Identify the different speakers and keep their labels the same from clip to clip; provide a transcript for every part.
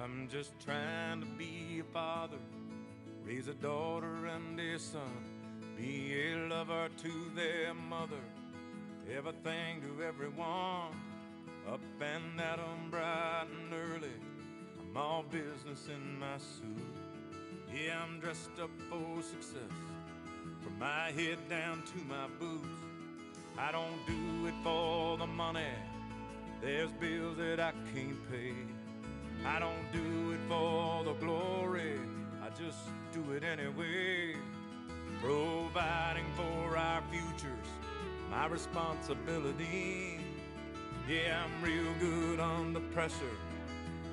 Speaker 1: I'm just trying to be a father, raise a daughter and a son, be a lover to their mother, everything to everyone, up and at 'em bright and early. I'm all business in my suit. Yeah, I'm dressed up for success, from my head down to my boots. I don't do it for the money, there's bills that I can't pay. I don't do it for the glory, I just do it anyway. Providing for our futures, my responsibility. Yeah, I'm real good under pressure,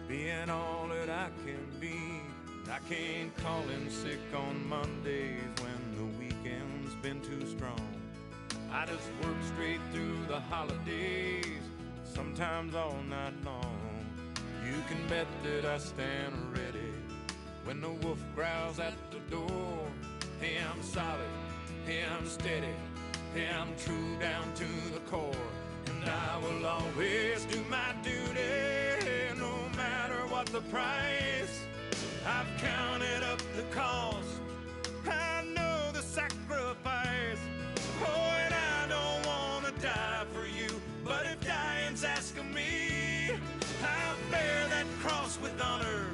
Speaker 1: being all that I can be. I can't call in sick on Mondays when the weekend's been too strong. I just work straight through the holidays, sometimes all night long. You can bet that I stand ready when the wolf growls at the door. Hey, I'm solid, hey, I'm steady, hey, I'm true down to the core. And I will always do my duty, no matter what the price. I've counted up the cost, I know the sacrifice. Oh, and I don't want to die for you, but if dying's asking me, I'll bear that cross with honor,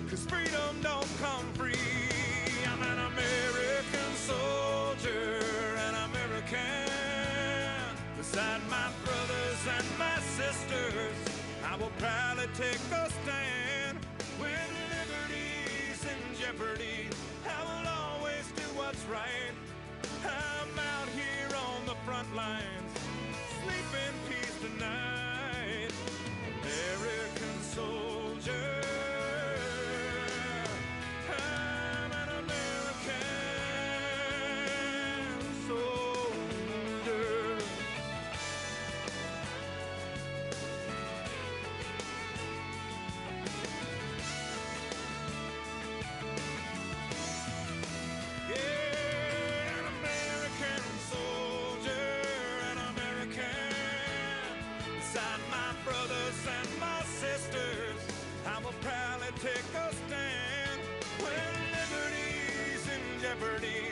Speaker 1: 'cause freedom don't come free. I'm an American soldier, an American. Beside my brothers and my sisters, I will proudly take a stand. When liberty's in jeopardy, I will always do what's right. I'm out here on the front lines, sleep in peace tonight. American soldier, I'm an American soldier. Yeah, an American soldier, an American. Beside my brothers and my sisters, I will proudly take a stand. When liberty's in jeopardy,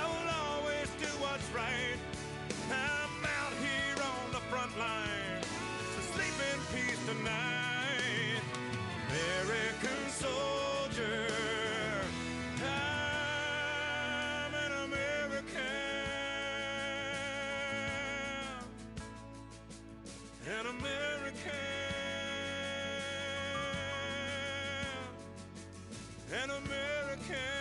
Speaker 1: I will always do what's right. I'm out here on the front line, so sleep in peace tonight. American soldier, I'm an American, an American, an American.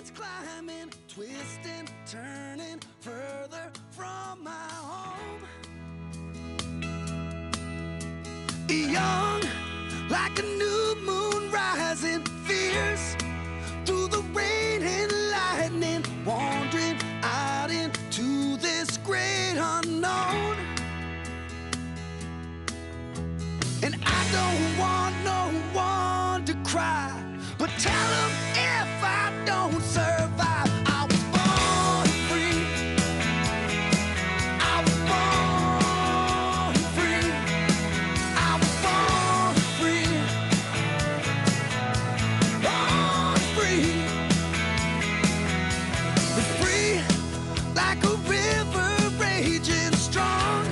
Speaker 2: mountains climbing, twisting, turning further from my home. Young, like a new moon rising, fierce through the rain and lightning, wandering out into this great unknown. And I don't want no one to cry, but tell them if I don't survive, I was born free. I was born free. I was born free. Born free. Free like a river raging strong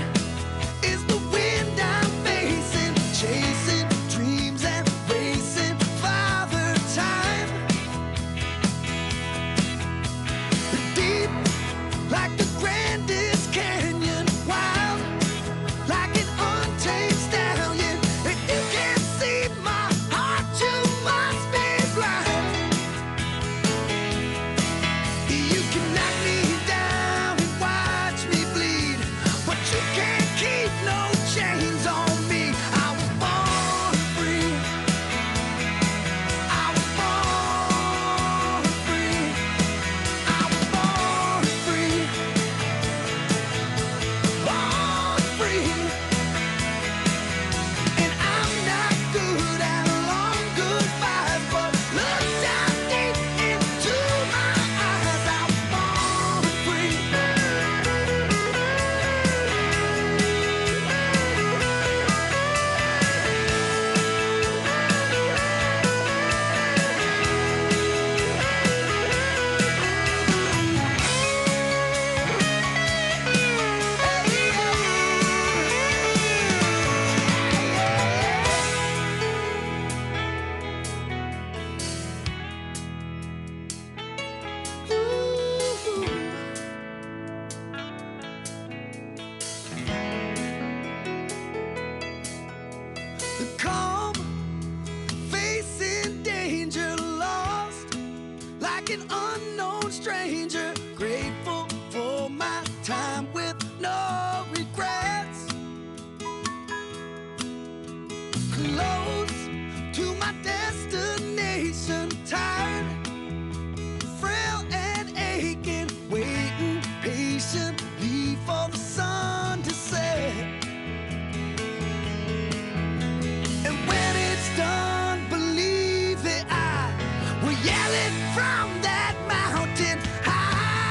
Speaker 2: is the wind I'm facing, chasing dreams and racing Father Time. Deep like the grandest canyon, wild like an untamed stallion. If you can't see my heart, you must be blind. You can knock me down and watch me bleed, but you can't keep no chains on me. I was born free. I was born free. I was born free. Born free. And I'm not good at long goodbyes, but look down deep into my eyes. I was born free. The calm, facing danger, lost like an unknown stranger, grateful for my time with no regrets. Close to my destination, tired, frail and aching, waiting patiently for the sun to set. And when it's done, believe that I will yell it from that mountain high.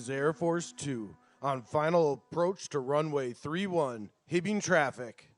Speaker 3: Air Force 2 on final approach to runway 31, Hibbing traffic.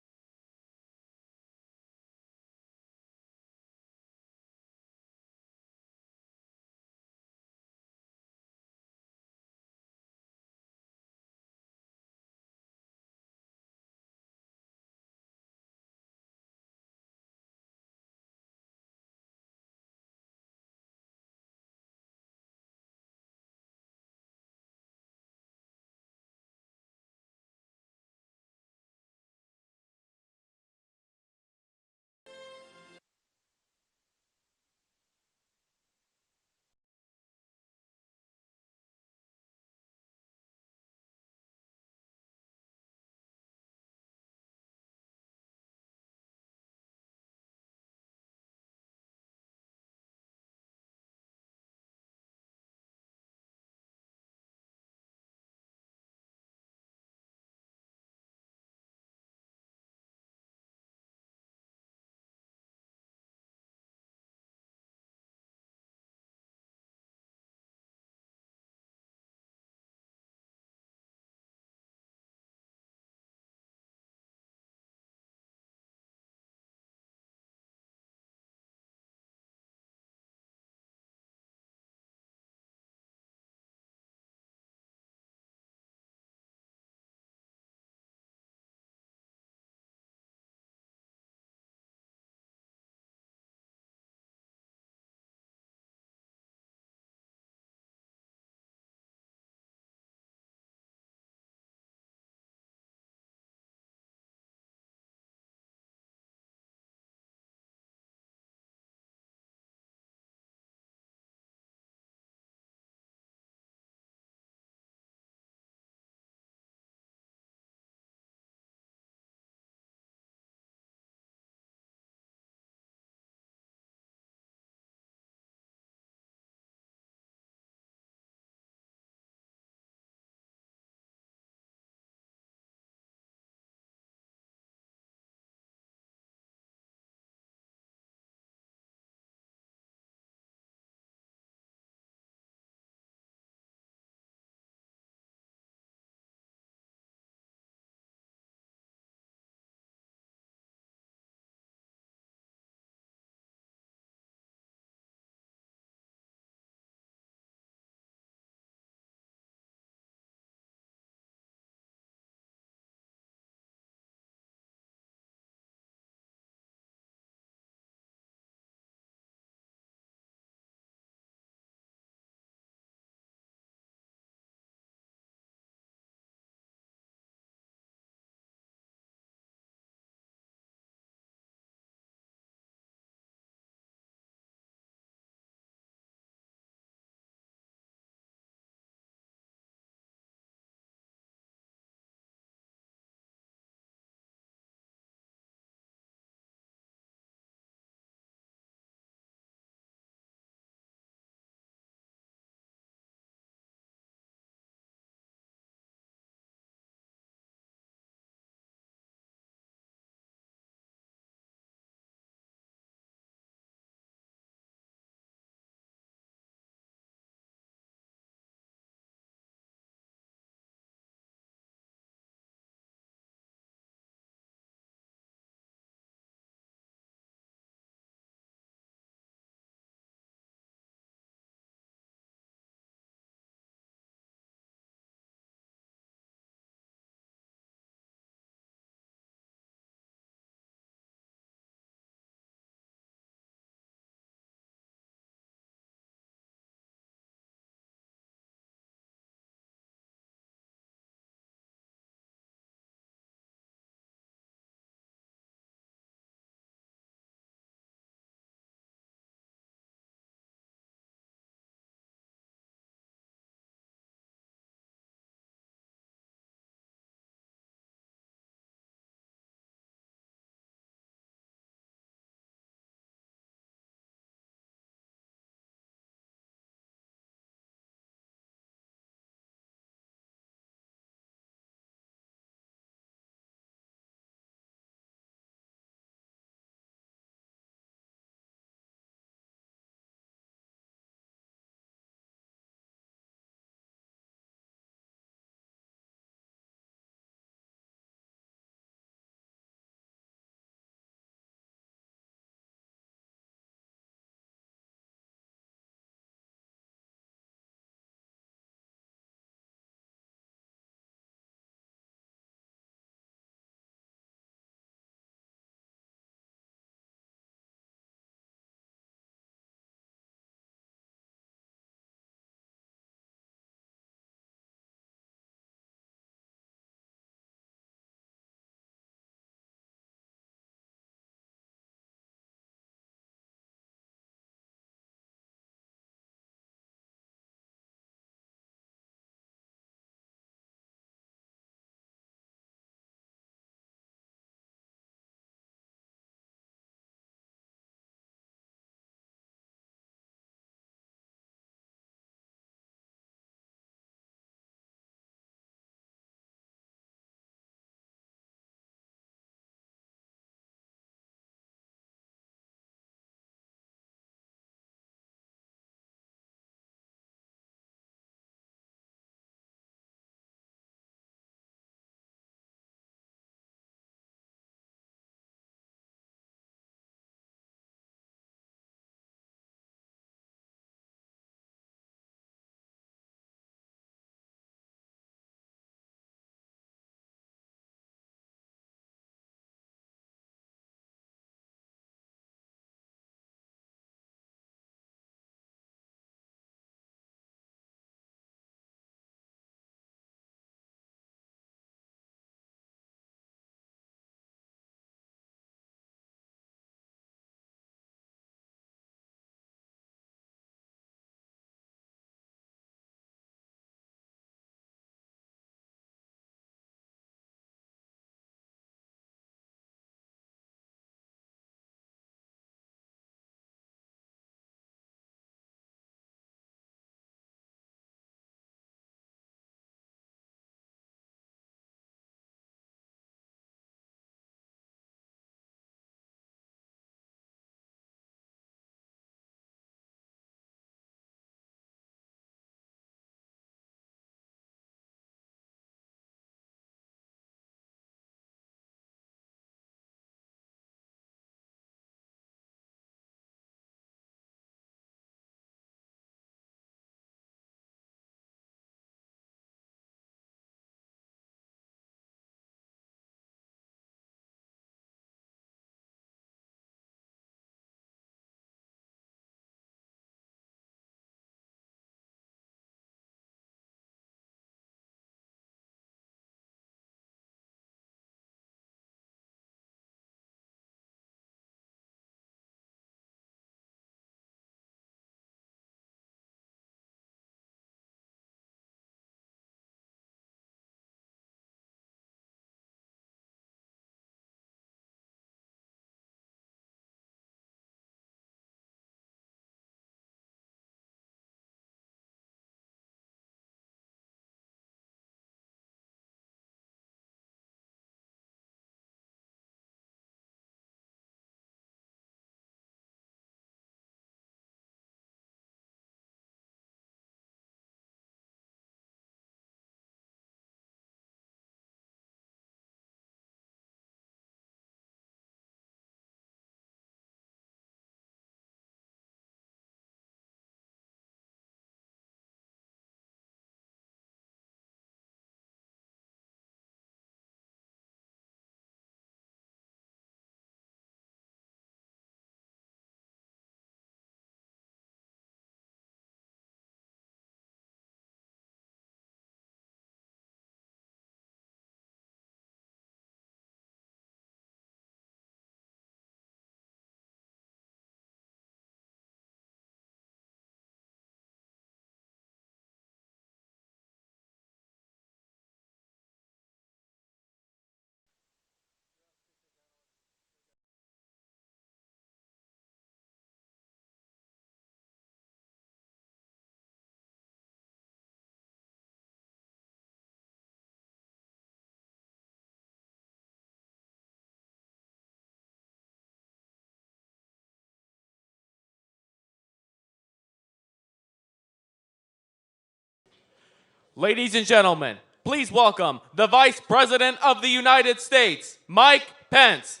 Speaker 4: Ladies and gentlemen, please welcome the Vice President of the United States, Mike Pence.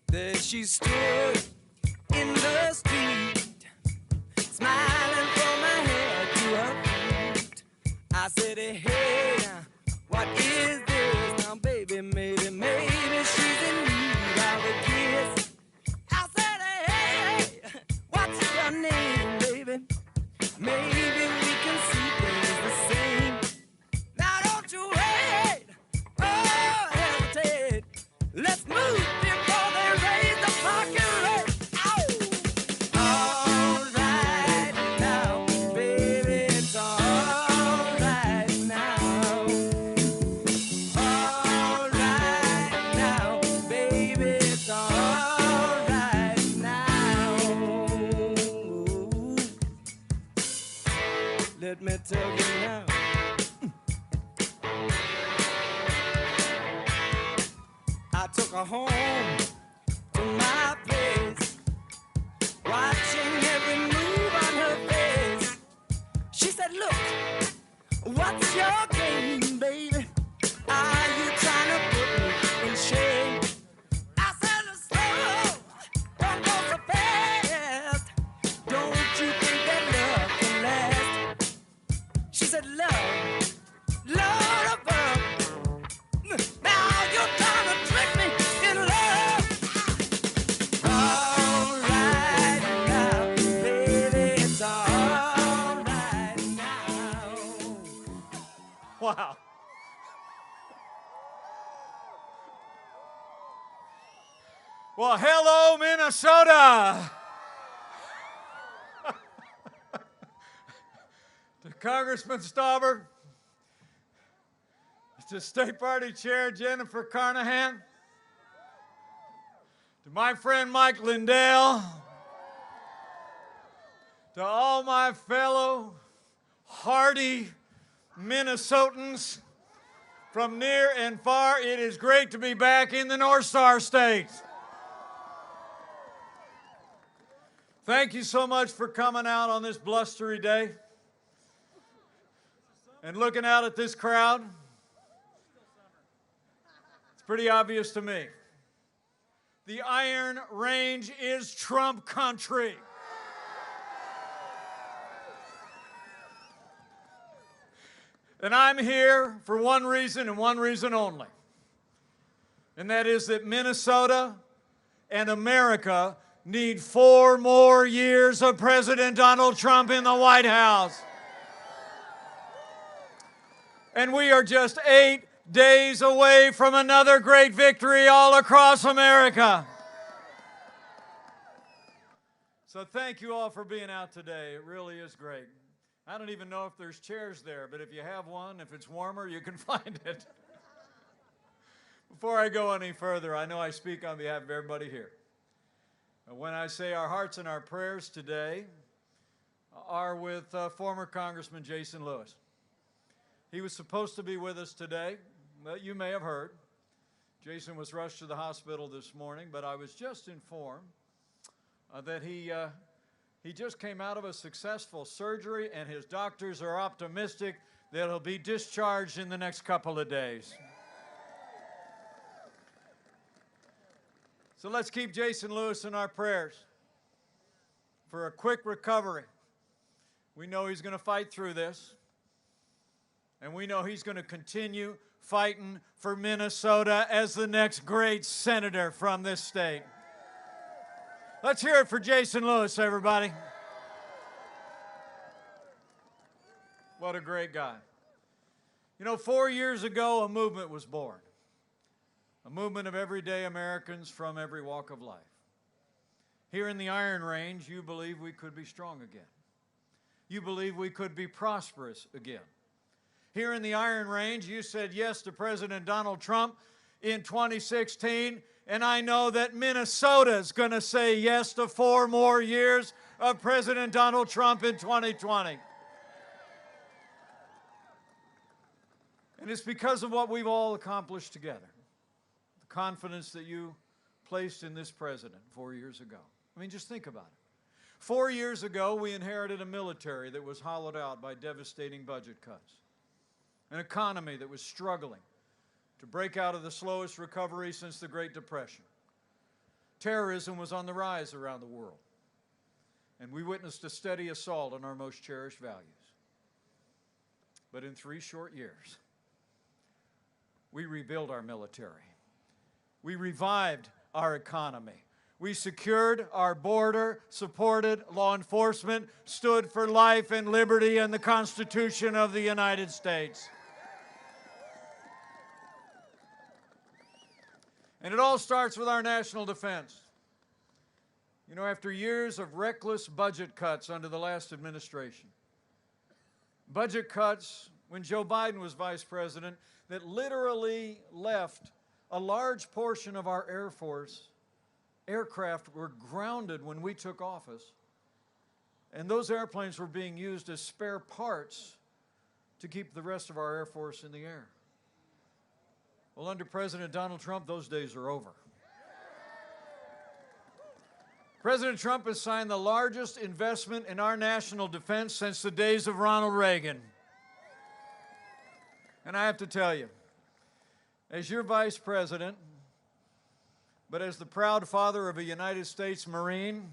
Speaker 2: There she stood in the street, smiling from her head to her feet. I said, hey, what is this? Now, baby, maybe she's in need of a kiss. I said, hey, what's your name, baby? Maybe we can see things the same. Now, don't you wait, oh, hesitate. Let's move before they raise the parking rate. Ow! All right now, baby, it's all right now. All right now, baby, it's all right now. Let me tell you now. I took her home to my place, watching every move on her face. She said, look, what's your game, baby? Are you trying to put me in shame? I said, slow, don't go so fast. Don't you think that love can last? She said, love, love above. Now you're trying to trick me in love. All right now, baby, it's all right now.
Speaker 5: Wow. Well, hello, Minnesota. To Congressman Stauber, to State Party Chair Jennifer Carnahan, to my friend Mike Lindell, to all my fellow hardy Minnesotans from near and far, it is great to be back in the North Star States. Thank you so much for coming out on this blustery day and looking out at this crowd. It's pretty obvious to me. The Iron Range is Trump country. And I'm here for one reason and one reason only. And that is that Minnesota and America need 4 more years of President Donald Trump in the White House. And we are just 8 days away from another great victory all across America. So thank you all for being out today. It really is great. I don't even know if there's chairs there, but if you have one, if it's warmer, you can find it. Before I go any further, I know I speak on behalf of everybody here. When I say our hearts and our prayers today are with former Congressman Jason Lewis. He was supposed to be with us today, but you may have heard. Jason was rushed to the hospital this morning, but I was just informed that he just came out of a successful surgery, and his doctors are optimistic that he'll be discharged in the next couple of days. So let's keep Jason Lewis in our prayers for a quick recovery. We know he's going to fight through this, and we know he's going to continue fighting for Minnesota as the next great senator from this state. Let's hear it for Jason Lewis, everybody. What a great guy. You know, 4 years ago, a movement was born. A movement of everyday Americans from every walk of life. Here in the Iron Range, you believe we could be strong again. You believe we could be prosperous again. Here in the Iron Range, you said yes to President Donald Trump in 2016, and I know that Minnesota's going to say yes to 4 more years of President Donald Trump in 2020. And it's because of what we've all accomplished together. The confidence that you placed in this president 4 years ago. I mean, just think about it. 4 years ago, we inherited a military that was hollowed out by devastating budget cuts, an economy that was struggling to break out of the slowest recovery since the Great Depression. Terrorism was on the rise around the world, and we witnessed a steady assault on our most cherished values. But in 3 short years, we rebuilt our military. We revived our economy. We secured our border, supported law enforcement, stood for life and liberty and the Constitution of the United States. And it all starts with our national defense. You know, after years of reckless budget cuts under the last administration, budget cuts when Joe Biden was vice president that literally left a large portion of our Air Force aircraft were grounded when we took office, and those airplanes were being used as spare parts to keep the rest of our Air Force in the air. Well, under President Donald Trump, those days are over. President Trump has signed the largest investment in our national defense since the days of Ronald Reagan. And I have to tell you, as your vice president, but as the proud father of a United States Marine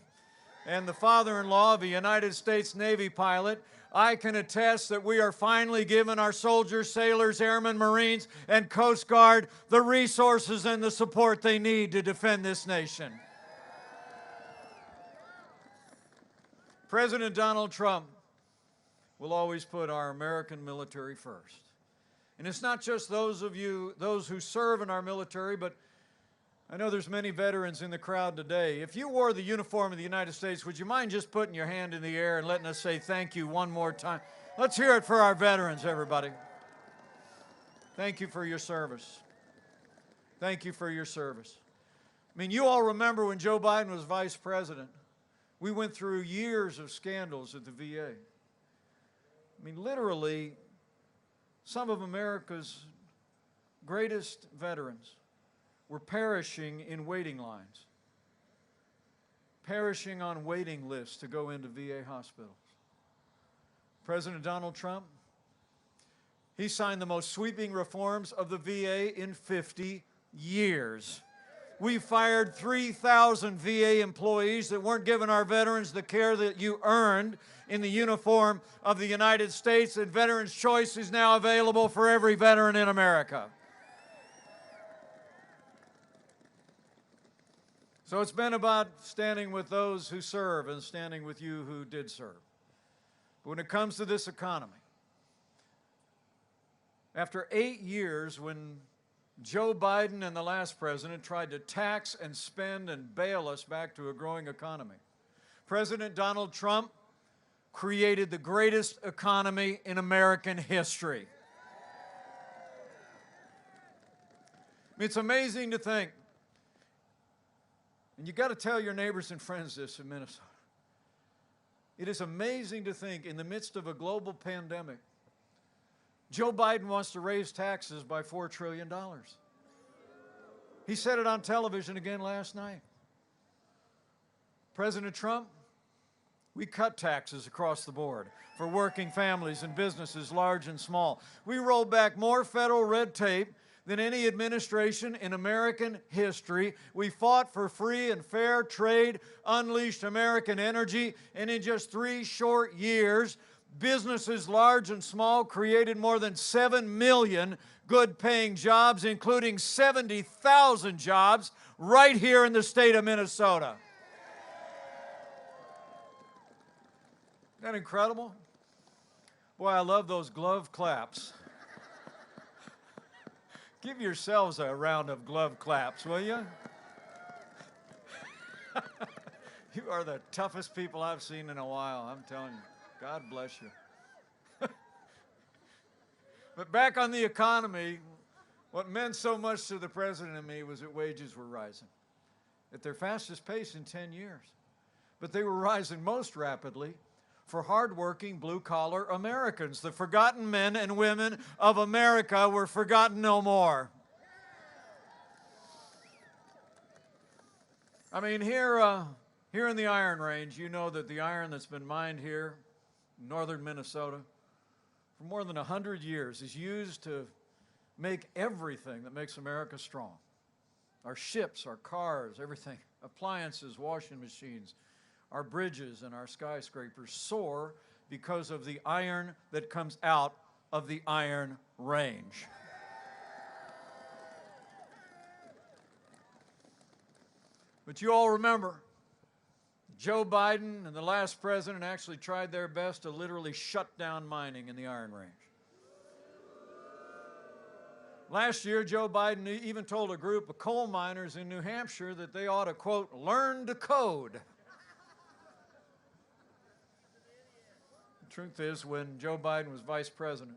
Speaker 5: and the father-in-law of a United States Navy pilot, I can attest that we are finally giving our soldiers, sailors, airmen, Marines, and Coast Guard the resources and the support they need to defend this nation. President Donald Trump will always put our American military first. And it's not just those who serve in our military, but I know there's many veterans in the crowd today. If you wore the uniform of the United States, would you mind just putting your hand in the air and letting us say thank you one more time? Let's hear it for our veterans, everybody. Thank you for your service. Thank you for your service. I mean, you all remember when Joe Biden was vice president, we went through years of scandals at the VA. I mean, literally, some of America's greatest veterans were perishing in waiting lines, perishing on waiting lists to go into VA hospitals. President Donald Trump, he signed the most sweeping reforms of the VA in 50 years. We fired 3,000 VA employees that weren't giving our veterans the care that you earned in the uniform of the United States, and Veterans Choice is now available for every veteran in America. So it's been about standing with those who serve and standing with you who did serve. But when it comes to this economy, after 8 years when Joe Biden and the last president tried to tax and spend and bail us back to a growing economy, President Donald Trump created the greatest economy in American history. It's amazing to think, and you got to tell your neighbors and friends this in Minnesota. It is amazing to think in the midst of a global pandemic, Joe Biden wants to raise taxes by $4 trillion. He said it on television again last night. President Trump, we cut taxes across the board for working families and businesses large and small. We rolled back more federal red tape than any administration in American history. We fought for free and fair trade, unleashed American energy, and in just 3 short years, businesses large and small created more than 7 million good-paying jobs, including 70,000 jobs right here in the state of Minnesota. Isn't that incredible? Boy, I love those glove claps. Give yourselves a round of glove claps, will you? You are the toughest people I've seen in a while, I'm telling you. God bless you. But back on the economy, what meant so much to the president and me was that wages were rising at their fastest pace in 10 years. But they were rising most rapidly for hardworking blue-collar Americans. The forgotten men and women of America were forgotten no more. I mean, here in the Iron Range, you know that the iron that's been mined here in northern Minnesota for more than 100 years is used to make everything that makes America strong. Our ships, our cars, everything, appliances, washing machines, our bridges and our skyscrapers soar because of the iron that comes out of the Iron Range. But you all remember, Joe Biden and the last president actually tried their best to literally shut down mining in the Iron Range. Last year, Joe Biden even told a group of coal miners in New Hampshire that they ought to, quote, learn to code. The truth is, when Joe Biden was vice president,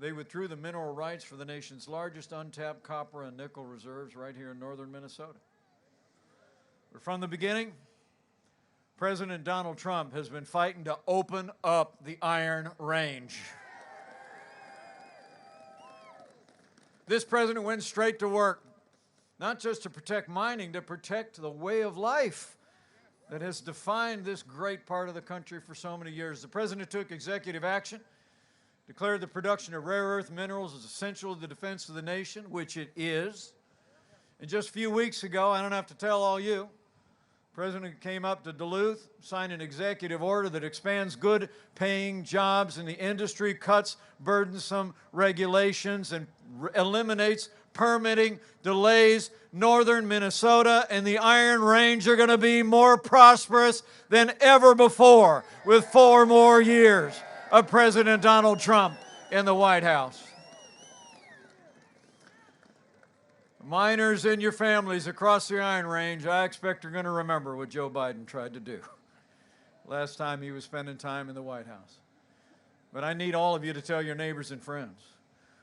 Speaker 5: they withdrew the mineral rights for the nation's largest untapped copper and nickel reserves right here in northern Minnesota. But from the beginning, President Donald Trump has been fighting to open up the Iron Range. This president went straight to work, not just to protect mining, to protect the way of life that has defined this great part of the country for so many years. The president took executive action, declared the production of rare earth minerals as essential to the defense of the nation, which it is. And just a few weeks ago, I don't have to tell all you, the president came up to Duluth, signed an executive order that expands good-paying jobs in the industry, cuts burdensome regulations, and eliminates permitting delays. Northern Minnesota and the Iron Range are going to be more prosperous than ever before with 4 more years of President Donald Trump in the White House. Miners and your families across the Iron Range, I expect are going to remember what Joe Biden tried to do last time he was spending time in the White House. But I need all of you to tell your neighbors and friends,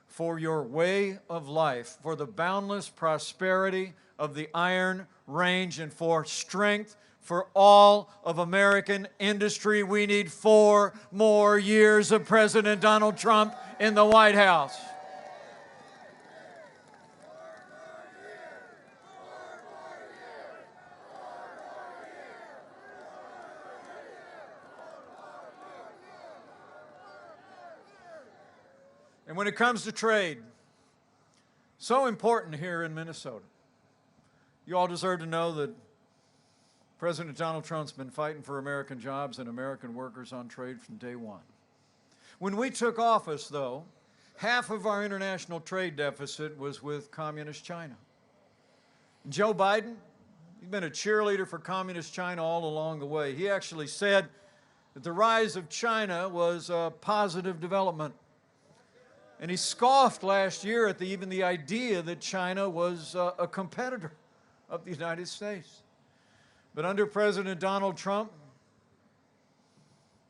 Speaker 5: for your way of life, for the boundless prosperity of the Iron Range, and for strength for all of American industry, we need 4 more years of President Donald Trump in the White House. And when it comes to trade, so important here in Minnesota, you all deserve to know that President Donald Trump's been fighting for American jobs and American workers on trade from day one. When we took office, though, half of our international trade deficit was with communist China. Joe Biden, he's been a cheerleader for communist China all along the way. He actually said that the rise of China was a positive development. And he scoffed last year at even the idea that China was a competitor of the United States. But under President Donald Trump,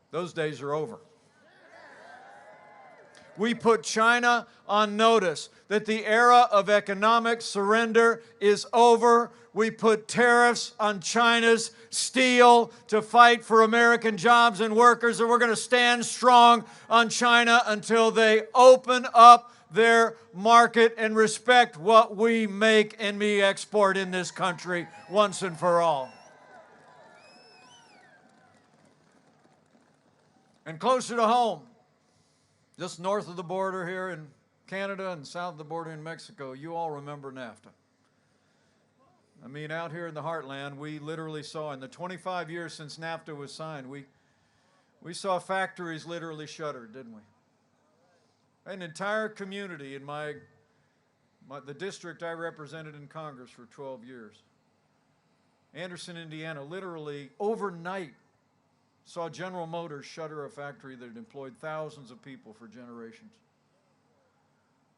Speaker 5: those days are over. We put China on notice that the era of economic surrender is over. We put tariffs on China's steel to fight for American jobs and workers, and we're going to stand strong on China until they open up their market and respect what we make and we export in this country once and for all. And closer to home, just north of the border here in Canada and south of the border in Mexico, you all remember NAFTA. I mean, out here in the heartland, we literally saw, in the 25 years since NAFTA was signed, we saw factories literally shuttered, didn't we? An entire community in the district I represented in Congress for 12 years, Anderson, Indiana, literally overnight saw General Motors shutter a factory that had employed thousands of people for generations.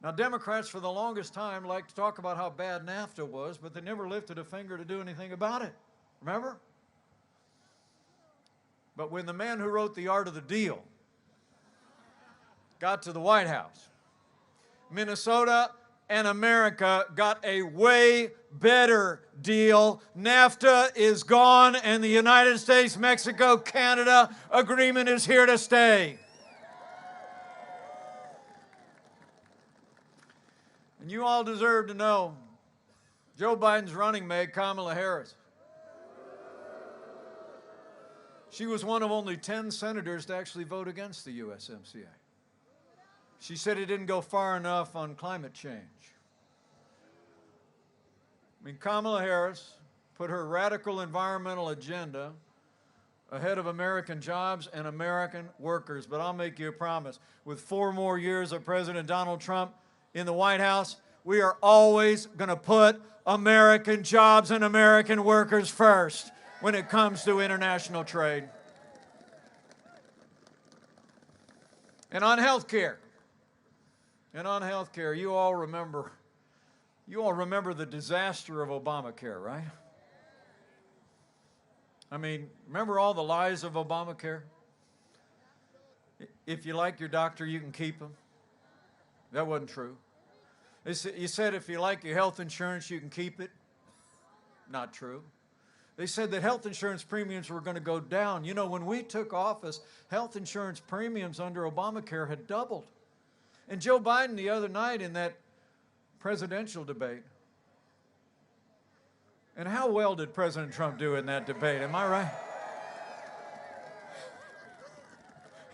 Speaker 5: Now, Democrats for the longest time liked to talk about how bad NAFTA was, but they never lifted a finger to do anything about it. Remember? But when the man who wrote The Art of the Deal got to the White House, Minnesota and America got a way better deal. NAFTA is gone, and the United States-Mexico-Canada agreement is here to stay. And you all deserve to know Joe Biden's running mate, Kamala Harris. She was one of only 10 senators to actually vote against the USMCA. She said it didn't go far enough on climate change. I mean, Kamala Harris put her radical environmental agenda ahead of American jobs and American workers. But I'll make you a promise. With 4 more years of President Donald Trump in the White House, we are always going to put American jobs and American workers first when it comes to international trade. And on health care, you all remember the disaster of Obamacare, right? I mean, remember all the lies of Obamacare? If you like your doctor, you can keep him. That wasn't true. You said if you like your health insurance, you can keep it. Not true. They said that health insurance premiums were going to go down. You know, when we took office, health insurance premiums under Obamacare had doubled. And Joe Biden the other night in that presidential debate, and how well did President Trump do in that debate? Am I right?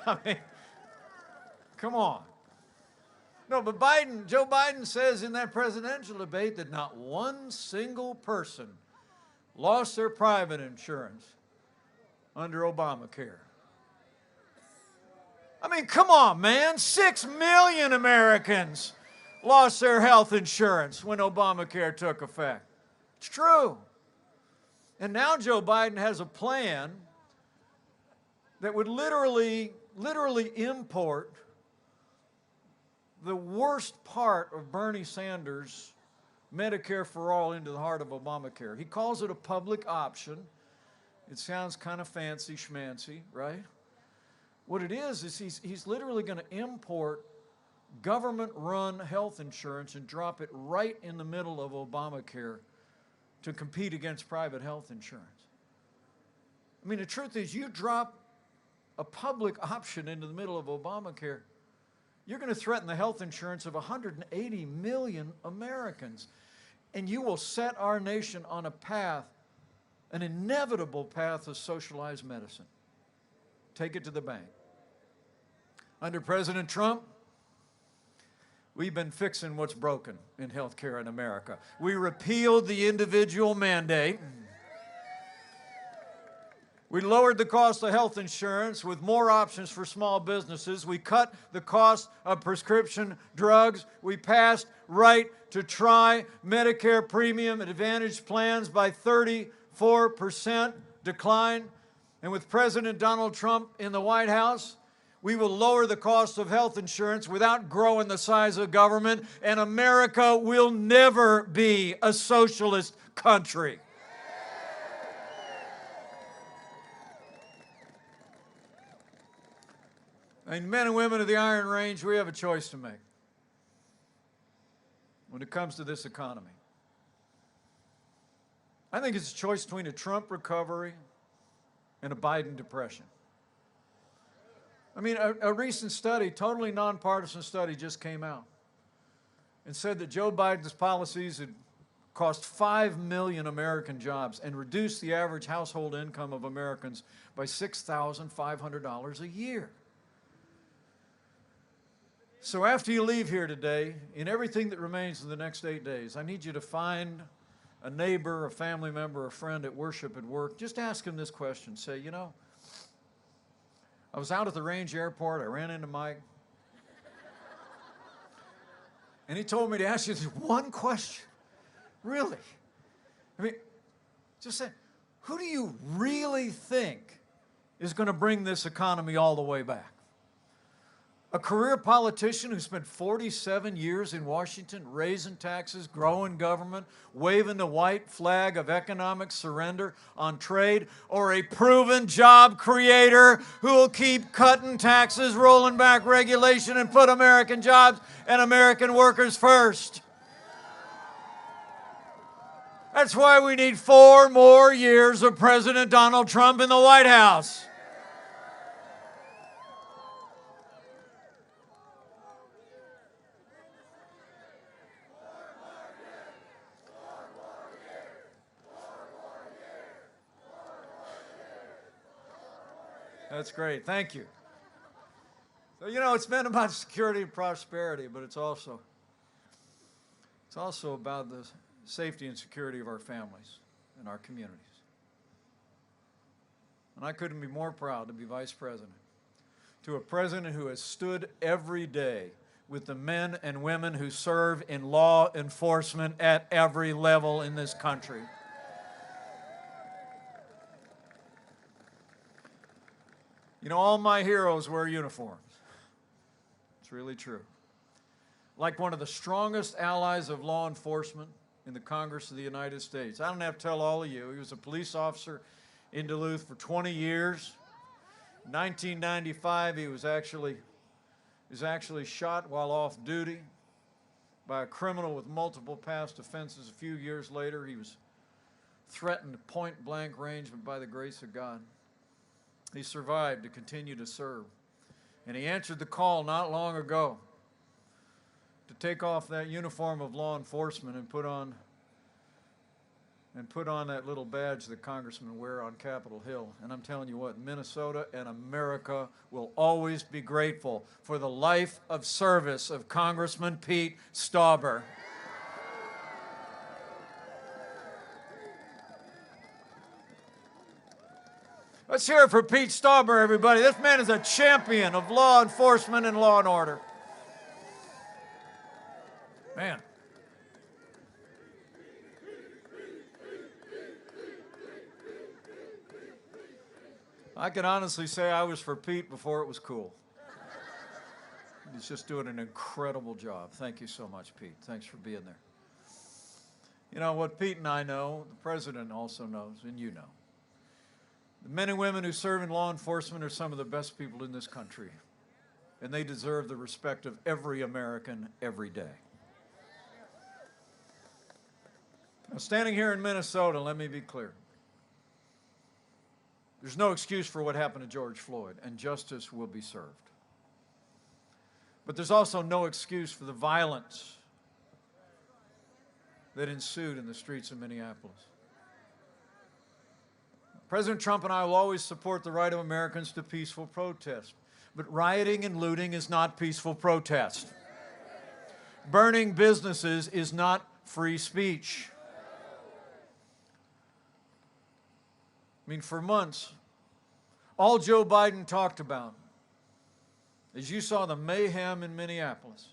Speaker 5: I mean, come on. No, but Joe Biden says in that presidential debate that not one single person lost their private insurance under Obamacare. I mean, come on, man. 6 million Americans lost their health insurance when Obamacare took effect. It's true. And now Joe Biden has a plan that would literally import the worst part of Bernie Sanders' Medicare for All into the heart of Obamacare. He calls it a public option. It sounds kind of fancy schmancy, right? What it is he's literally going to import government-run health insurance and drop it right in the middle of Obamacare to compete against private health insurance. I mean, the truth is, you drop a public option into the middle of Obamacare, you're going to threaten the health insurance of 180 million Americans. And you will set our nation on a path, an inevitable path of socialized medicine. Take it to the bank. Under President Trump, we've been fixing what's broken in health care in America. We repealed the individual mandate. We lowered the cost of health insurance with more options for small businesses. We cut the cost of prescription drugs. We passed right to try Medicare premium and Advantage plans by 34% decline. And with President Donald Trump in the White House, we will lower the cost of health insurance without growing the size of government, and America will never be a socialist country. And men and women of the Iron Range, we have a choice to make when it comes to this economy. I think it's a choice between a Trump recovery and a Biden depression. I mean, a recent study, totally nonpartisan study, just came out and said that Joe Biden's policies had cost 5 million American jobs and reduced the average household income of Americans by $6,500 a year. So after you leave here today, in everything that remains in the next 8 days, I need you to find a neighbor, a family member, a friend at worship, at work. Just ask him this question. Say, you know, I was out at the range airport. I ran into Mike. And he told me to ask you this one question. Really? I mean, just say, who do you really think is going to bring this economy all the way back? A career politician who spent 47 years in Washington raising taxes, growing government, waving the white flag of economic surrender on trade, or a proven job creator who will keep cutting taxes, rolling back regulation, and put American jobs and American workers first? That's why we need 4 more years of President Donald Trump in the White House. That's great. Thank you. So, you know, it's been about security and prosperity, but it's also about the safety and security of our families and our communities. And I couldn't be more proud to be vice president to a president who has stood every day with the men and women who serve in law enforcement at every level in this country. You know, all my heroes wear uniforms. It's really true. Like one of the strongest allies of law enforcement in the Congress of the United States. I don't have to tell all of you, he was a police officer in Duluth for 20 years. In 1995, he was actually shot while off duty by a criminal with multiple past offenses. A few years later, he was threatened at point-blank range, but by the grace of God, he survived to continue to serve. And he answered the call not long ago to take off that uniform of law enforcement and put on that little badge that congressmen wear on Capitol Hill. And I'm telling you what, Minnesota and America will always be grateful for the life of service of Congressman Pete Stauber. Let's hear it for Pete Stauber, everybody. This man is a champion of law enforcement and law and order. Man. I can honestly say I was for Pete before it was cool. He's just doing an incredible job. Thank you so much, Pete. Thanks for being there. You know, what Pete and I know, the president also knows, and you know. The men and women who serve in law enforcement are some of the best people in this country, and they deserve the respect of every American every day. Now, standing here in Minnesota, let me be clear. There's no excuse for what happened to George Floyd, and justice will be served. But there's also no excuse for the violence that ensued in the streets of Minneapolis. President Trump and I will always support the right of Americans to peaceful protest. But rioting and looting is not peaceful protest. Burning businesses is not free speech. I mean, for months, all Joe Biden talked about, as you saw the mayhem in Minneapolis,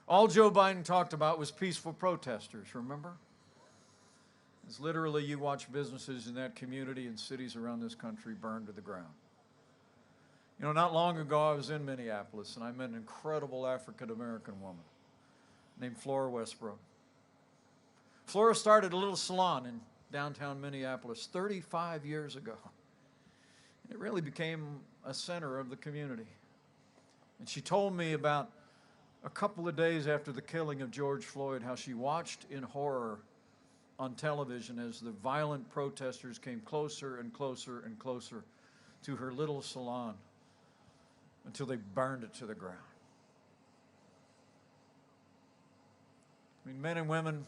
Speaker 5: all Joe Biden talked about was peaceful protesters, remember? It's literally you watch businesses in that community and cities around this country burn to the ground. You know, not long ago I was in Minneapolis and I met an incredible African-American woman named Flora Westbrook. Flora started a little salon in downtown Minneapolis 35 years ago. And it really became a center of the community. And she told me about a couple of days after the killing of George Floyd, how she watched in horror on television as the violent protesters came closer and closer and closer to her little salon until they burned it to the ground. I mean, men and women,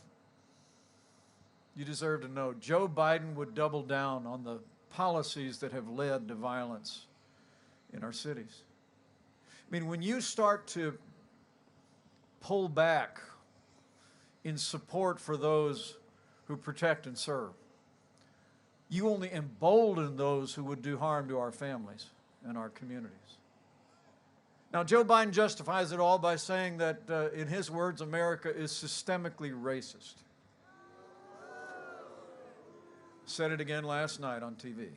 Speaker 5: you deserve to know, Joe Biden would double down on the policies that have led to violence in our cities. I mean, when you start to pull back in support for those who protect and serve, you only embolden those who would do harm to our families and our communities. Now, Joe Biden justifies it all by saying that, in his words, America is systemically racist. Said it again last night on TV.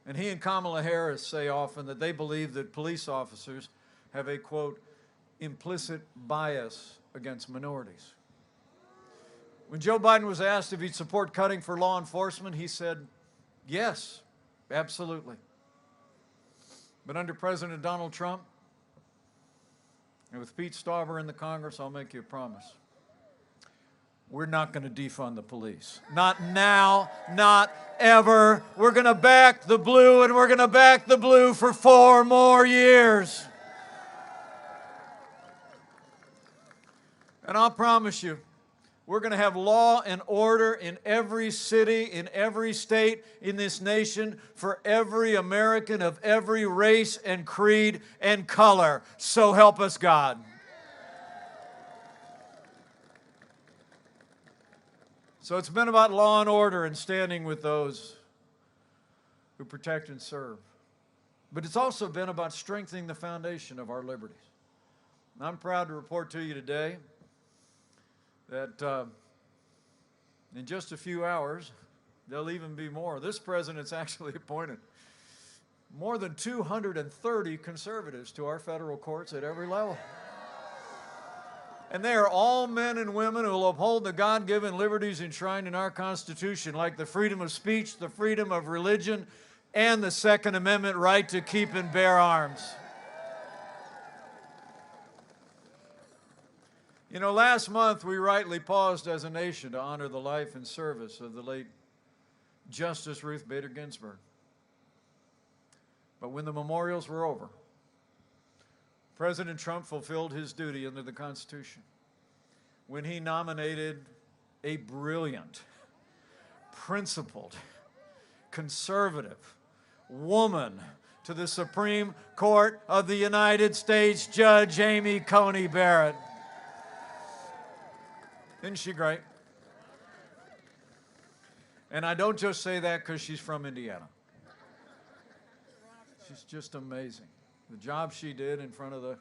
Speaker 5: And he and Kamala Harris say often that they believe that police officers have a, quote, implicit bias against minorities. When Joe Biden was asked if he'd support cutting for law enforcement, he said, yes, absolutely. But under President Donald Trump, and with Pete Stauber in the Congress, I'll make you a promise. we're not going to defund the police. Not now, not ever. We're going to back the blue, and we're going to back the blue for 4 more years. And I'll promise you, we're going to have law and order in every city, in every state in this nation, for every American of every race and creed and color. So help us God. So it's been about law and order and standing with those who protect and serve. But it's also been about strengthening the foundation of our liberties. And I'm proud to report to you today that in just a few hours, there'll even be more. This president's actually appointed more than 230 conservatives to our federal courts at every level. And they are all men and women who will uphold the God-given liberties enshrined in our Constitution, like the freedom of speech, the freedom of religion, and the Second Amendment right to keep and bear arms. You know, last month we rightly paused as a nation to honor the life and service of the late Justice Ruth Bader Ginsburg. But when the memorials were over, President Trump fulfilled his duty under the Constitution when he nominated a brilliant, principled, conservative woman to the Supreme Court of the United States, Judge Amy Coney Barrett. Isn't she great? And I don't just say that because she's from Indiana. She's just amazing. The job she did in front of the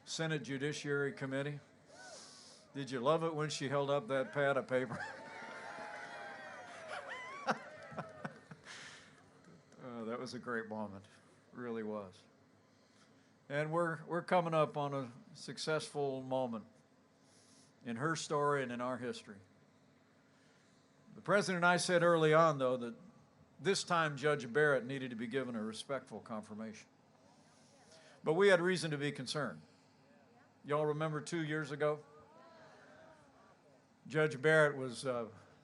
Speaker 5: Senate Judiciary Committee. Did you love it when she held up that pad of paper? That was a great moment. It really was. And we're coming up on a successful moment in her story and in our history. The President and I said early on, though, that this time Judge Barrett needed to be given a respectful confirmation. But we had reason to be concerned. Y'all remember 2 years ago? Judge Barrett was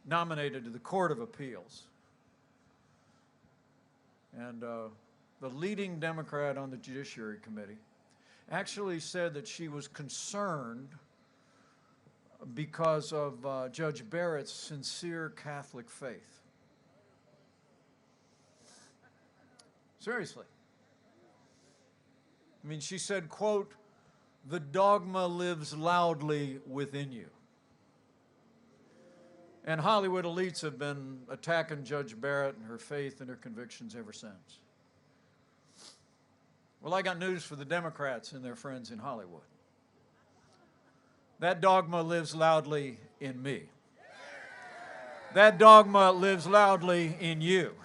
Speaker 5: nominated to the Court of Appeals. And the leading Democrat on the Judiciary Committee actually said that she was concerned because of Judge Barrett's sincere Catholic faith. Seriously. I mean, she said, quote, "The dogma lives loudly within you." And Hollywood elites have been attacking Judge Barrett and her faith and her convictions ever since. Well, I got news for the Democrats and their friends in Hollywood. That dogma lives loudly in me. That dogma lives loudly in you.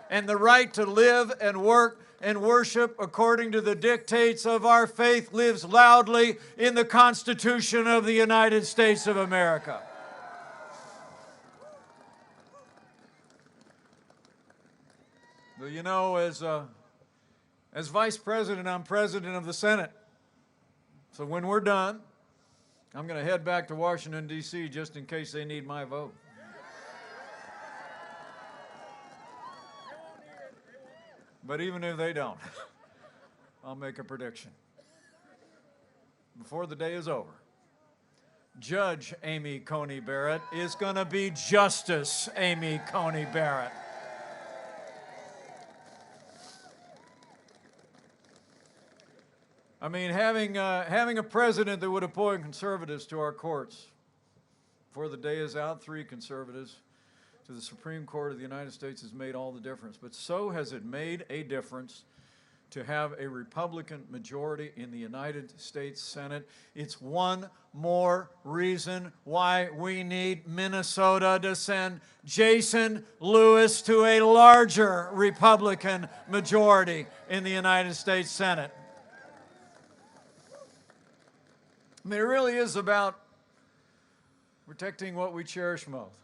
Speaker 5: And the right to live and work and worship according to the dictates of our faith lives loudly in the Constitution of the United States of America. Well, you know, as Vice President, I'm President of the Senate. So when we're done, I'm going to head back to Washington, D.C. just in case they need my vote. But even if they don't, I'll make a prediction. Before the day is over, Judge Amy Coney Barrett is going to be Justice Amy Coney Barrett. I mean, having a president that would appoint conservatives to our courts. Before the day is out, 3 conservatives to the Supreme Court of the United States has made all the difference. But so has it made a difference to have a Republican majority in the United States Senate. It's one more reason why we need Minnesota to send Jason Lewis to a larger Republican majority in the United States Senate. I mean, it really is about protecting what we cherish most.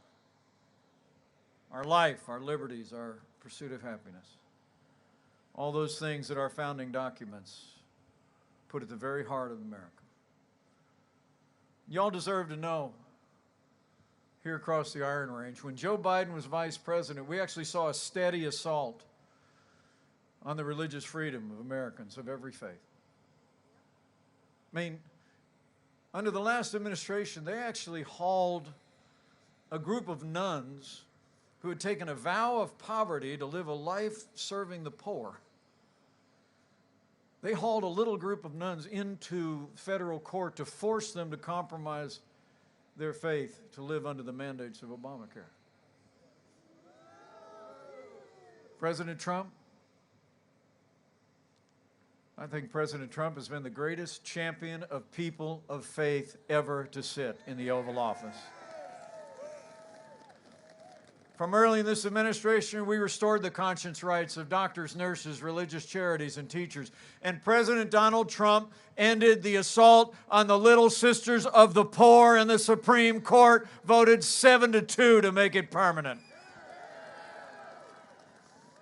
Speaker 5: Our life, our liberties, our pursuit of happiness. All those things that our founding documents put at the very heart of America. Y'all deserve to know here across the Iron Range. When Joe Biden was vice president, we actually saw a steady assault on the religious freedom of Americans of every faith. I mean, under the last administration, they actually hauled a group of nuns who had taken a vow of poverty to live a life serving the poor. They hauled a little group of nuns into federal court to force them to compromise their faith to live under the mandates of Obamacare. President Trump, I think President Trump has been the greatest champion of people of faith ever to sit in the Oval Office. From early in this administration, we restored the conscience rights of doctors, nurses, religious charities, and teachers. And President Donald Trump ended the assault on the Little Sisters of the Poor, and the Supreme Court voted 7-2 to make it permanent.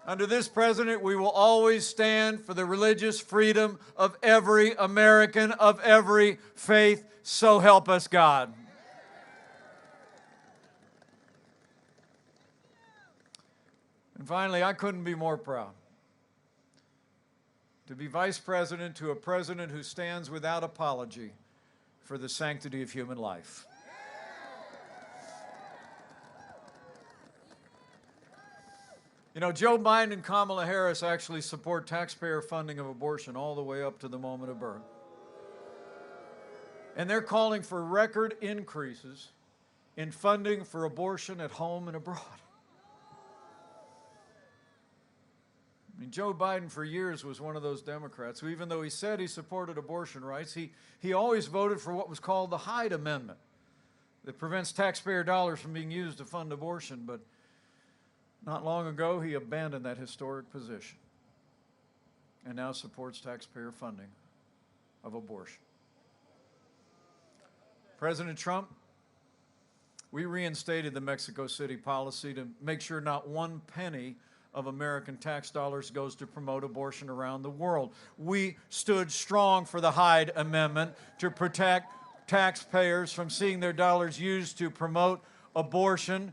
Speaker 5: Under this president, we will always stand for the religious freedom of every American, of every faith. So help us God. And finally, I couldn't be more proud to be vice president to a president who stands without apology for the sanctity of human life. You know, Joe Biden and Kamala Harris actually support taxpayer funding of abortion all the way up to the moment of birth. And they're calling for record increases in funding for abortion at home and abroad. I mean, Joe Biden for years was one of those Democrats who, even though he said he supported abortion rights, he always voted for what was called the Hyde Amendment that prevents taxpayer dollars from being used to fund abortion. But not long ago, he abandoned that historic position and now supports taxpayer funding of abortion. President Trump, we reinstated the Mexico City policy to make sure not one penny of American tax dollars goes to promote abortion around the world. We stood strong for the Hyde Amendment to protect taxpayers from seeing their dollars used to promote abortion.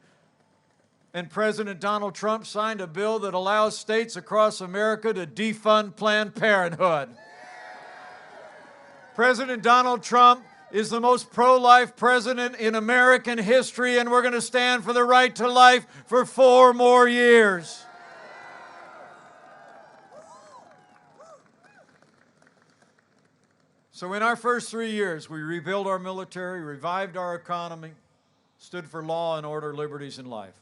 Speaker 5: And President Donald Trump signed a bill that allows states across America to defund Planned Parenthood. President Donald Trump is the most pro-life president in American history, and we're going to stand for the right to life for 4 more years. So in our first 3 years, we rebuilt our military, revived our economy, stood for law and order, liberties, and life.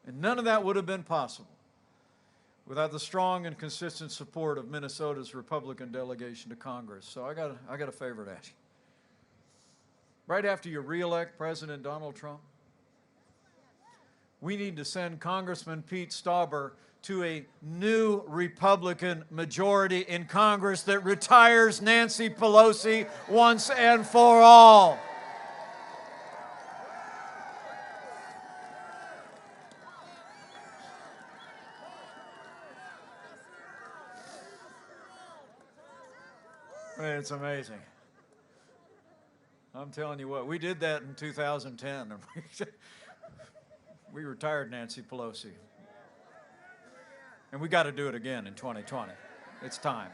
Speaker 5: And none of that would have been possible without the strong and consistent support of Minnesota's Republican delegation to Congress. So I got a favor to ask you. Right after you re-elect President Donald Trump, we need to send Congressman Pete Stauber to a new Republican majority in Congress that retires Nancy Pelosi once and for all. It's amazing. I'm telling you what, we did that in 2010. And we retired Nancy Pelosi. And we got to do it again in 2020. It's time.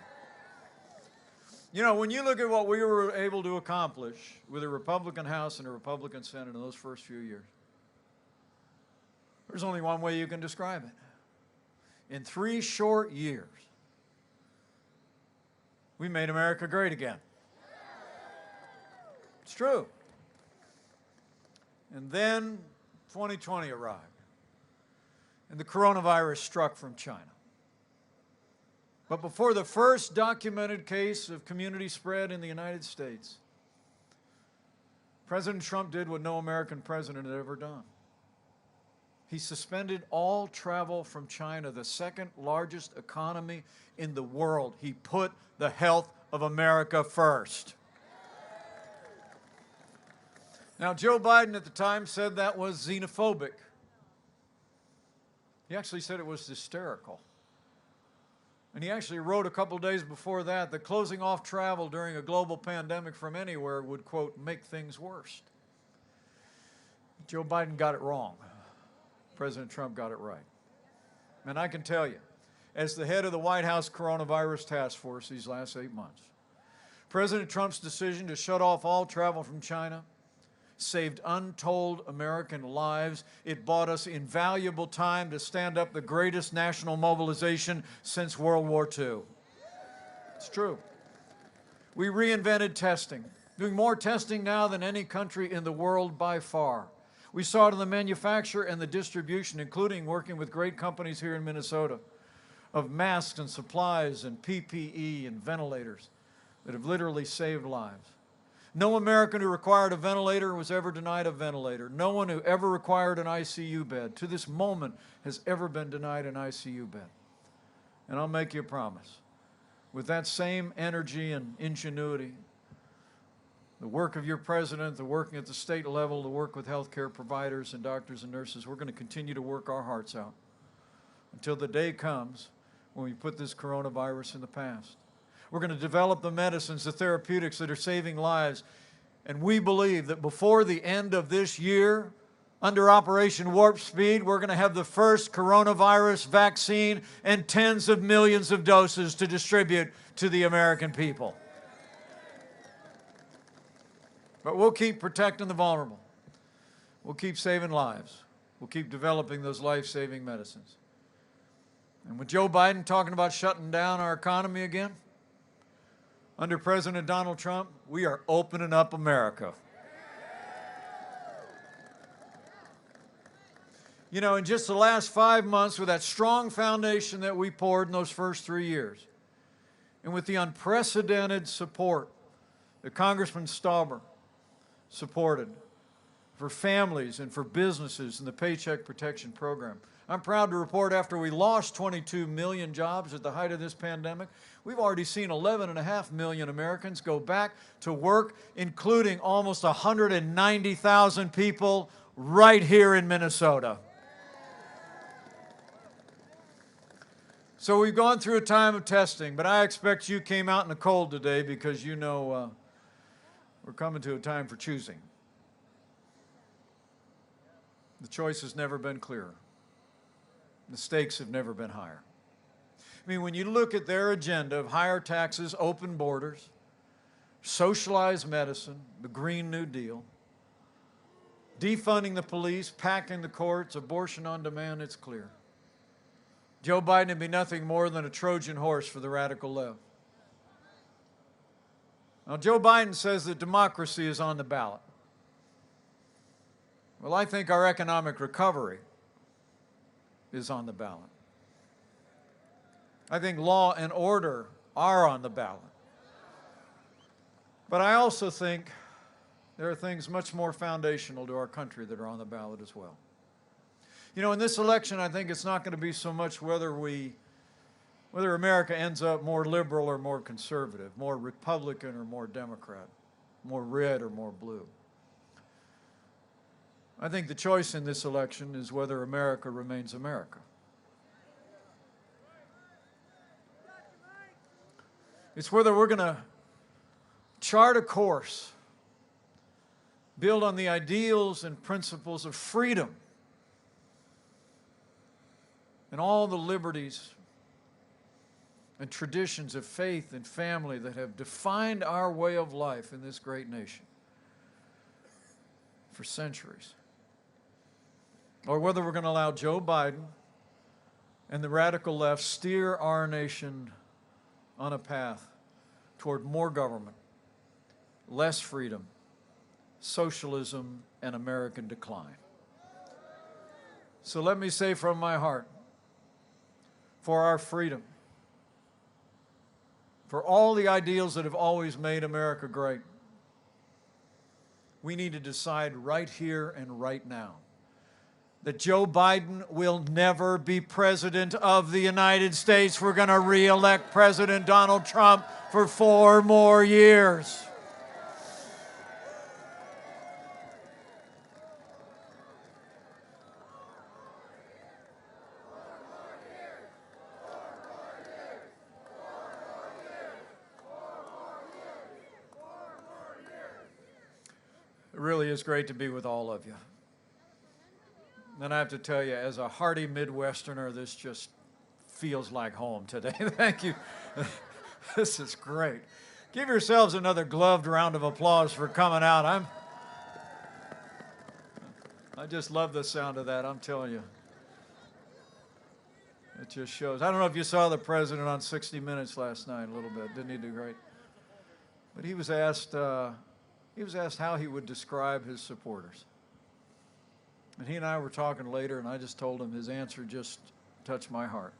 Speaker 5: You know, when you look at what we were able to accomplish with a Republican House and a Republican Senate in those first few years, there's only one way you can describe it. In 3 short years, we made America great again. It's true. And then 2020 arrived, and the coronavirus struck from China. But before the first documented case of community spread in the United States, President Trump did what no American president had ever done. He suspended all travel from China, the second largest economy in the world. He put the health of America first. Now, Joe Biden at the time said that was xenophobic. He actually said it was hysterical. And he actually wrote a couple days before that that closing off travel during a global pandemic from anywhere would, quote, make things worse. Joe Biden got it wrong. President Trump got it right. And I can tell you, as the head of the White House Coronavirus Task Force these last 8 months, President Trump's decision to shut off all travel from China saved untold American lives. It bought us invaluable time to stand up the greatest national mobilization since World War II. It's true. We reinvented testing, doing more testing now than any country in the world by far. We saw it in the manufacture and the distribution, including working with great companies here in Minnesota, of masks and supplies and PPE and ventilators that have literally saved lives. No American who required a ventilator was ever denied a ventilator. No one who ever required an ICU bed to this moment has ever been denied an ICU bed. And I'll make you a promise. With that same energy and ingenuity, the work of your president, the working at the state level, the work with healthcare providers and doctors and nurses, we're going to continue to work our hearts out until the day comes when we put this coronavirus in the past. We're going to develop the medicines, the therapeutics that are saving lives. And we believe that before the end of this year, under Operation Warp Speed, we're going to have the first coronavirus vaccine and tens of millions of doses to distribute to the American people. But we'll keep protecting the vulnerable. We'll keep saving lives. We'll keep developing those life-saving medicines. And with Joe Biden talking about shutting down our economy again, under President Donald Trump, we are opening up America. You know, in just the last 5 months, with that strong foundation that we poured in those first 3 years, and with the unprecedented support that Congressman Stauber supported for families and for businesses in the Paycheck Protection Program, I'm proud to report after we lost 22 million jobs at the height of this pandemic, we've already seen 11.5 million Americans go back to work, including almost 190,000 people right here in Minnesota. So we've gone through a time of testing, but I expect you came out in the cold today because you know we're coming to a time for choosing. The choice has never been clearer. The stakes have never been higher. I mean, when you look at their agenda of higher taxes, open borders, socialized medicine, the Green New Deal, defunding the police, packing the courts, abortion on demand, it's clear. Joe Biden would be nothing more than a Trojan horse for the radical left. Now, Joe Biden says that democracy is on the ballot. Well, I think our economic recovery is on the ballot. I think law and order are on the ballot. But I also think there are things much more foundational to our country that are on the ballot as well. You know, in this election, I think it's not going to be so much whether America ends up more liberal or more conservative, more Republican or more Democrat, more red or more blue. I think the choice in this election is whether America remains America. It's whether we're going to chart a course, build on the ideals and principles of freedom and all the liberties and traditions of faith and family that have defined our way of life in this great nation for centuries. Or whether we're going to allow Joe Biden and the radical left steer our nation on a path toward more government, less freedom, socialism, and American decline. So let me say from my heart, for our freedom, for all the ideals that have always made America great, we need to decide right here and right now that Joe Biden will never be president of the United States. We're going to re-elect President Donald Trump for 4 more years. It really is great to be with all of you. And I have to tell you, as a hearty Midwesterner, this just feels like home today. Thank you. This is great. Give yourselves another gloved round of applause for coming out. I just love the sound of that, I'm telling you. It just shows. I don't know if you saw the president on 60 Minutes last night a little bit. Didn't he do great? But he was asked how he would describe his supporters. And he and I were talking later, and I just told him his answer just touched my heart.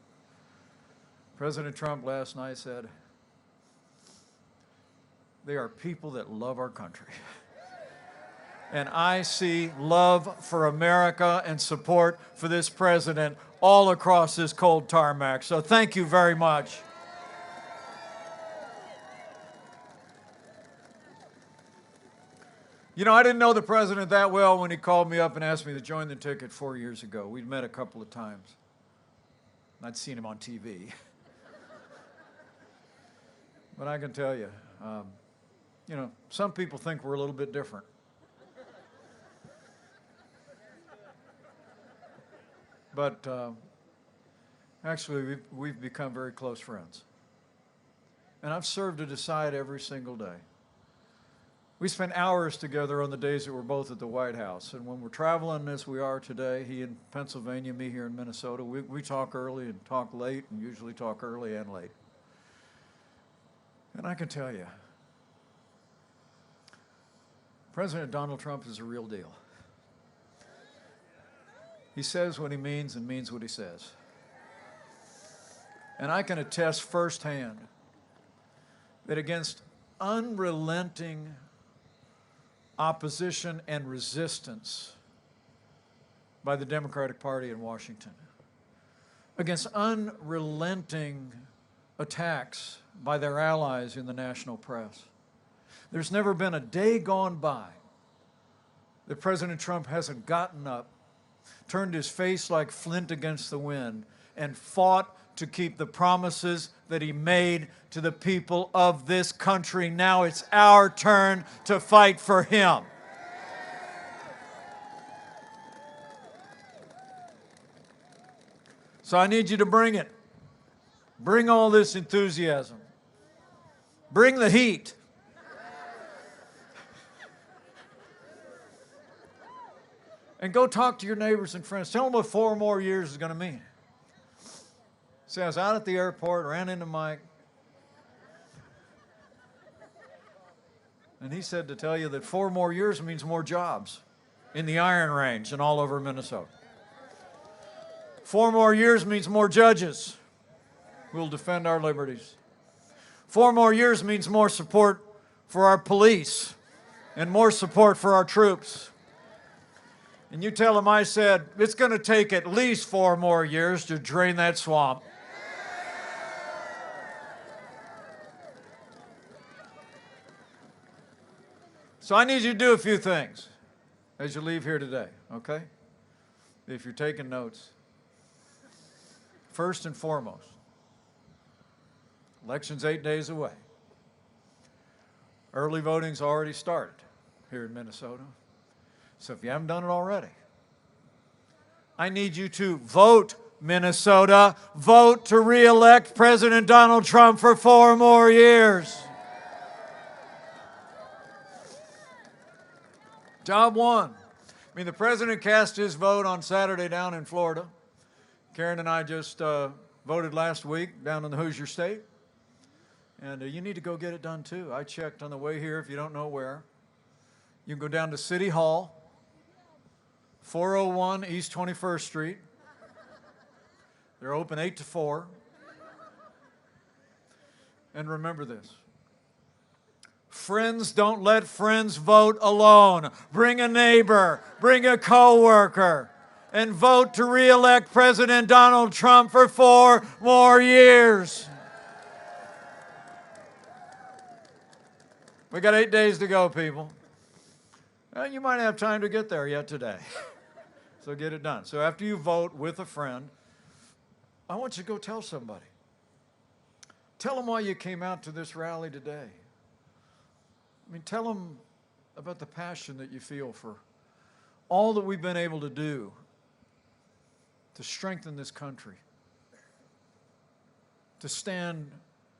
Speaker 5: President Trump last night said, "They are people that love our country." And I see love for America and support for this president all across this cold tarmac. So thank you very much. You know, I didn't know the president that well when he called me up and asked me to join the ticket 4 years ago. We'd met a couple of times. I'd seen him on TV. But I can tell you, some people think we're a little bit different. But actually, we've become very close friends. And I've served at his side every single day. We spent hours together on the days that we're both at the White House. And when we're traveling as we are today, he in Pennsylvania, me here in Minnesota, we talk early and talk late, and usually talk early and late. And I can tell you, President Donald Trump is a real deal. He says what he means and means what he says. And I can attest firsthand that against unrelenting opposition and resistance by the Democratic Party in Washington, against unrelenting attacks by their allies in the national press, there's never been a day gone by that President Trump hasn't gotten up, turned his face like flint against the wind, and fought to keep the promises that he made to the people of this country. Now it's our turn to fight for him. So I need you to bring it. Bring all this enthusiasm. Bring the heat. And go talk to your neighbors and friends. Tell them what 4 more years is going to mean. See, I was out at the airport, ran into Mike. And he said to tell you that 4 more years means more jobs in the Iron Range and all over Minnesota. 4 more years means more judges who will defend our liberties. 4 more years means more support for our police and more support for our troops. And you tell them I said, it's going to take at least 4 more years to drain that swamp. So I need you to do a few things as you leave here today, okay? If you're taking notes. First and foremost, election's 8 days away. Early voting's already started here in Minnesota. So if you haven't done it already, I need you to vote, Minnesota. Vote to re-elect President Donald Trump for 4 more years. Job one. I mean, the president cast his vote on Saturday down in Florida. Karen and I just voted last week down in the Hoosier State. And you need to go get it done too. I checked on the way here if you don't know where. You can go down to City Hall, 401 East 21st Street. They're open 8 to 4. And remember this. Friends don't let friends vote alone. Bring a neighbor, bring a coworker, and vote to re-elect President Donald Trump for 4 more years. We got 8 days to go, people. Well, you might have time to get there yet today. So get it done. So after you vote with a friend, I want you to go tell somebody. Tell them why you came out to this rally today. I mean, tell them about the passion that you feel for all that we've been able to do to strengthen this country, to stand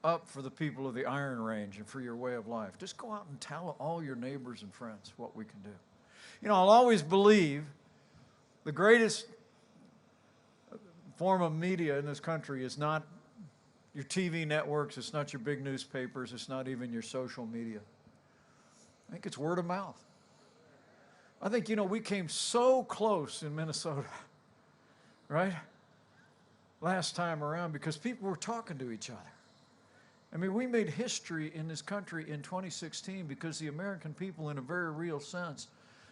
Speaker 5: up for the people of the Iron Range and for your way of life. Just go out and tell all your neighbors and friends what we can do. You know, I'll always believe the greatest form of media in this country is not your TV networks, it's not your big newspapers, it's not even your social media. I think it's word of mouth. I think, you know, we came so close in Minnesota, right? Last time around because people were talking to each other. I mean, we made history in this country in 2016 because the American people, in a very real sense,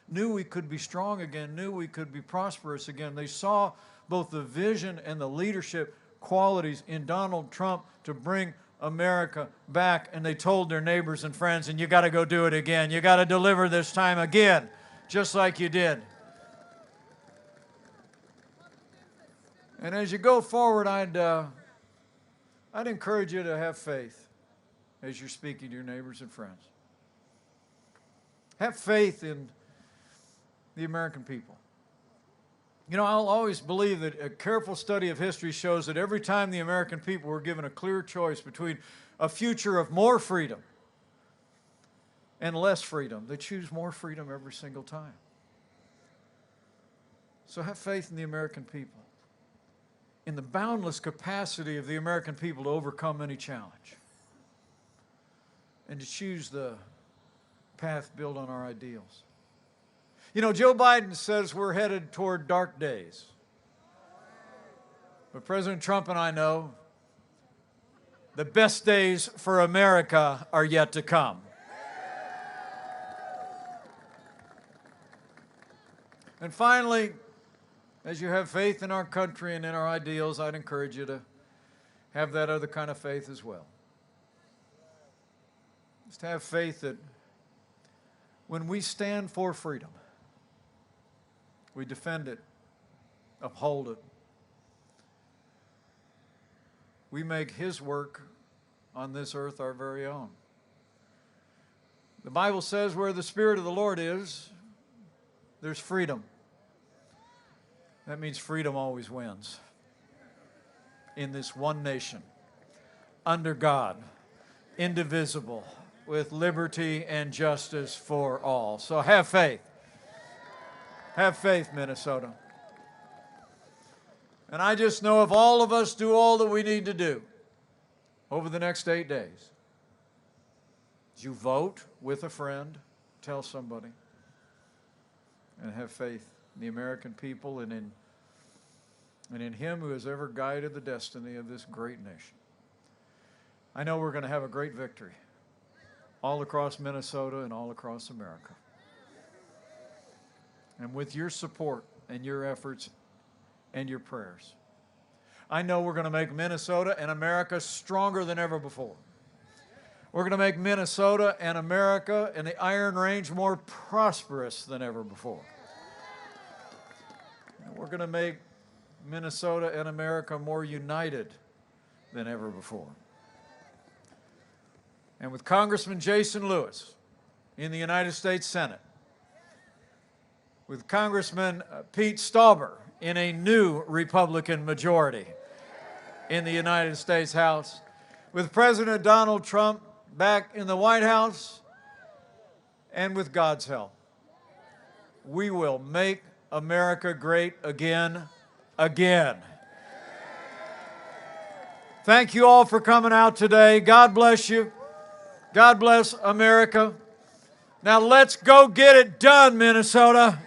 Speaker 5: knew we could be strong again, knew we could be prosperous again. They saw both the vision and the leadership qualities in Donald Trump to bring America back, and they told their neighbors and friends, and you got to go do it again. You got to deliver this time again, just like you did. And as you go forward, I'd encourage you to have faith as you're speaking to your neighbors and friends. Have faith in the American people. You know, I'll always believe that a careful study of history shows that every time the American people were given a clear choice between a future of more freedom and less freedom, they choose more freedom every single time. So have faith in the American people, in the boundless capacity of the American people to overcome any challenge and to choose the path built on our ideals. You know, Joe Biden says we're headed toward dark days. But President Trump and I know the best days for America are yet to come. And finally, as you have faith in our country and in our ideals, I'd encourage you to have that other kind of faith as well. Just have faith that when we stand for freedom, we defend it, uphold it. We make His work on this earth our very own. The Bible says where the Spirit of the Lord is, there's freedom. That means freedom always wins. In this one nation, under God, indivisible, with liberty and justice for all. So have faith. Have faith, Minnesota. And I just know if all of us do all that we need to do over the next 8 days, you vote with a friend, tell somebody, and have faith in the American people and in Him who has ever guided the destiny of this great nation. I know we're going to have a great victory all across Minnesota and all across America. And with your support and your efforts and your prayers, I know we're going to make Minnesota and America stronger than ever before. We're going to make Minnesota and America and the Iron Range more prosperous than ever before. And we're going to make Minnesota and America more united than ever before. And with Congressman Jason Lewis in the United States Senate, with Congressman Pete Stauber in a new Republican majority in the United States House, with President Donald Trump back in the White House, and with God's help, we will make America great again, again. Thank you all for coming out today. God bless you. God bless America. Now let's go get it done, Minnesota.